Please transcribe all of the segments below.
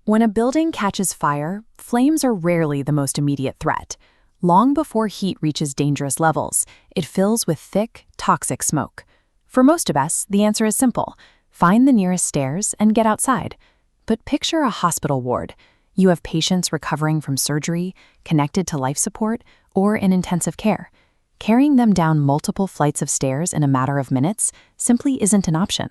When a building catches fire, flames are rarely the most immediate threat. Long before heat reaches dangerous levels, it fills with thick, toxic smoke. For most of us, the answer is simple. Find the nearest stairs and get outside. But picture a hospital ward. You have patients recovering from surgery, connected to life support, or in intensive care. Carrying them down multiple flights of stairs in a matter of minutes simply isn't an option.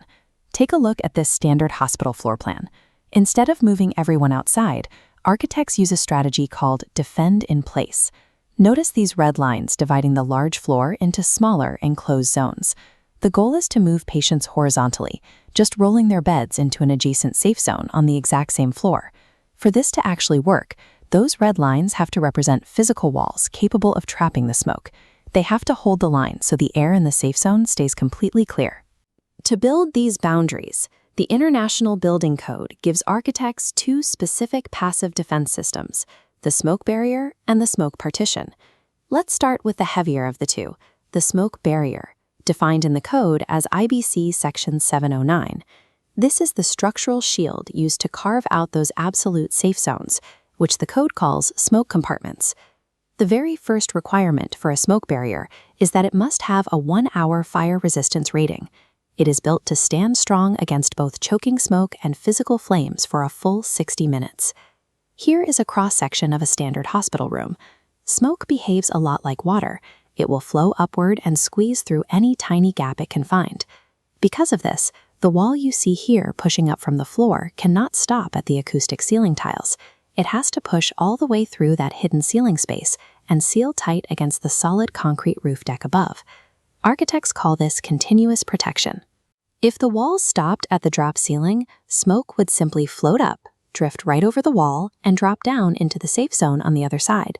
Take a look at this standard hospital floor plan. Instead of moving everyone outside, architects use a strategy called defend in place. Notice these red lines dividing the large floor into smaller enclosed zones. The goal is to move patients horizontally, just rolling their beds into an adjacent safe zone on the exact same floor. For this to actually work, those red lines have to represent physical walls capable of trapping the smoke. They have to hold the line so the air in the safe zone stays completely clear. To build these boundaries, the International Building Code gives architects two specific passive defense systems, the smoke barrier and the smoke partition. Let's start with the heavier of the two, the smoke barrier, defined in the code as IBC Section 709. This is the structural shield used to carve out those absolute safe zones, which the code calls smoke compartments. The very first requirement for a smoke barrier is that it must have a 1-hour fire resistance rating. It is built to stand strong against both choking smoke and physical flames for a full 60 minutes. Here is a cross-section of a standard hospital room. Smoke behaves a lot like water. It will flow upward and squeeze through any tiny gap it can find. Because of this, the wall you see here pushing up from the floor cannot stop at the acoustic ceiling tiles. It has to push all the way through that hidden ceiling space and seal tight against the solid concrete roof deck above. Architects call this continuous protection. If the walls stopped at the drop ceiling, smoke would simply float up, drift right over the wall, and drop down into the safe zone on the other side.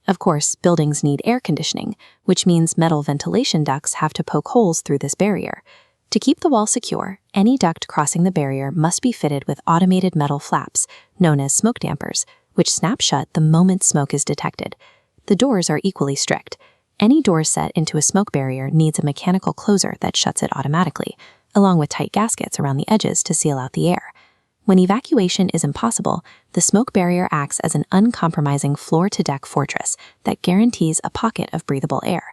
Of course, buildings need air conditioning, which means metal ventilation ducts have to poke holes through this barrier. To keep the wall secure, any duct crossing the barrier must be fitted with automated metal flaps, known as smoke dampers, which snap shut the moment smoke is detected. The doors are equally strict. Any door set into a smoke barrier needs a mechanical closer that shuts it automatically, along with tight gaskets around the edges to seal out the air. When evacuation is impossible, the smoke barrier acts as an uncompromising floor-to-deck fortress that guarantees a pocket of breathable air.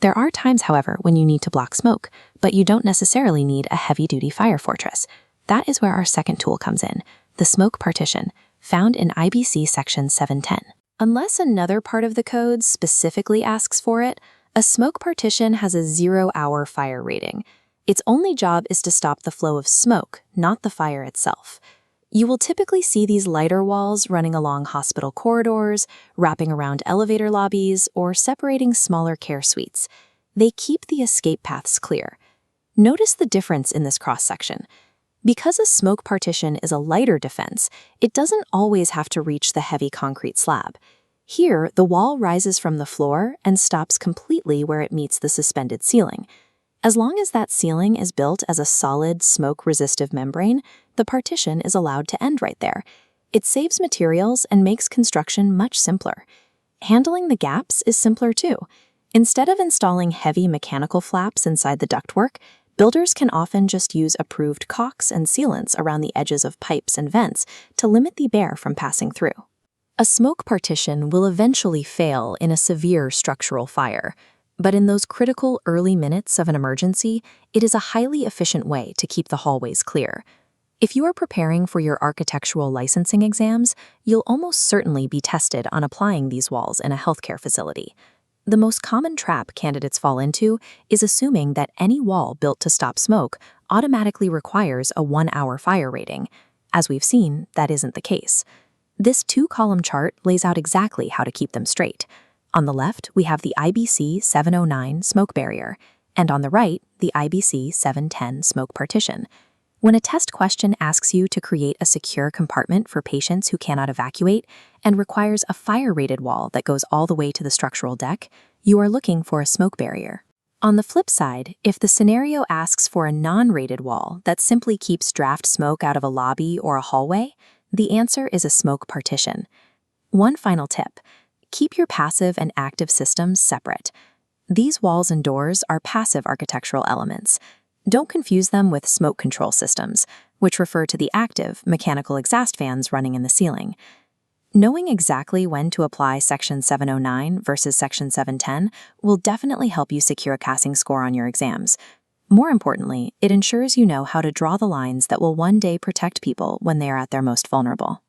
There are times, however, when you need to block smoke, but you don't necessarily need a heavy-duty fire fortress. That is where our second tool comes in, the smoke partition, found in IBC Section 710. Unless another part of the code specifically asks for it, a smoke partition has a 0-hour fire rating. Its only job is to stop the flow of smoke, not the fire itself. You will typically see these lighter walls running along hospital corridors, wrapping around elevator lobbies, or separating smaller care suites. They keep the escape paths clear. Notice the difference in this cross-section. Because a smoke partition is a lighter defense, it doesn't always have to reach the heavy concrete slab. Here, the wall rises from the floor and stops completely where it meets the suspended ceiling. As long as that ceiling is built as a solid, smoke-resistive membrane, the partition is allowed to end right there. It saves materials and makes construction much simpler. Handling the gaps is simpler too. Instead of installing heavy mechanical flaps inside the ductwork, builders can often just use approved caulks and sealants around the edges of pipes and vents to limit the air from passing through. A smoke partition will eventually fail in a severe structural fire, but in those critical early minutes of an emergency, it is a highly efficient way to keep the hallways clear. If you are preparing for your architectural licensing exams, you'll almost certainly be tested on applying these walls in a healthcare facility. The most common trap candidates fall into is assuming that any wall built to stop smoke automatically requires a 1-hour fire rating. As we've seen, that isn't the case. This 2-column chart lays out exactly how to keep them straight. On the left, we have the IBC 709 smoke barrier, and on the right, the IBC 710 smoke partition. When a test question asks you to create a secure compartment for patients who cannot evacuate and requires a fire-rated wall that goes all the way to the structural deck, you are looking for a smoke barrier. On the flip side, if the scenario asks for a non-rated wall that simply keeps draft smoke out of a lobby or a hallway, the answer is a smoke partition. One final tip. Keep your passive and active systems separate. These walls and doors are passive architectural elements. Don't confuse them with smoke control systems. which refer to the active, mechanical exhaust fans running in the ceiling. Knowing exactly when to apply Section 709 versus Section 710 will definitely help you secure a passing score on your exams. More importantly, it ensures you know how to draw the lines that will one day protect people when they are at their most vulnerable.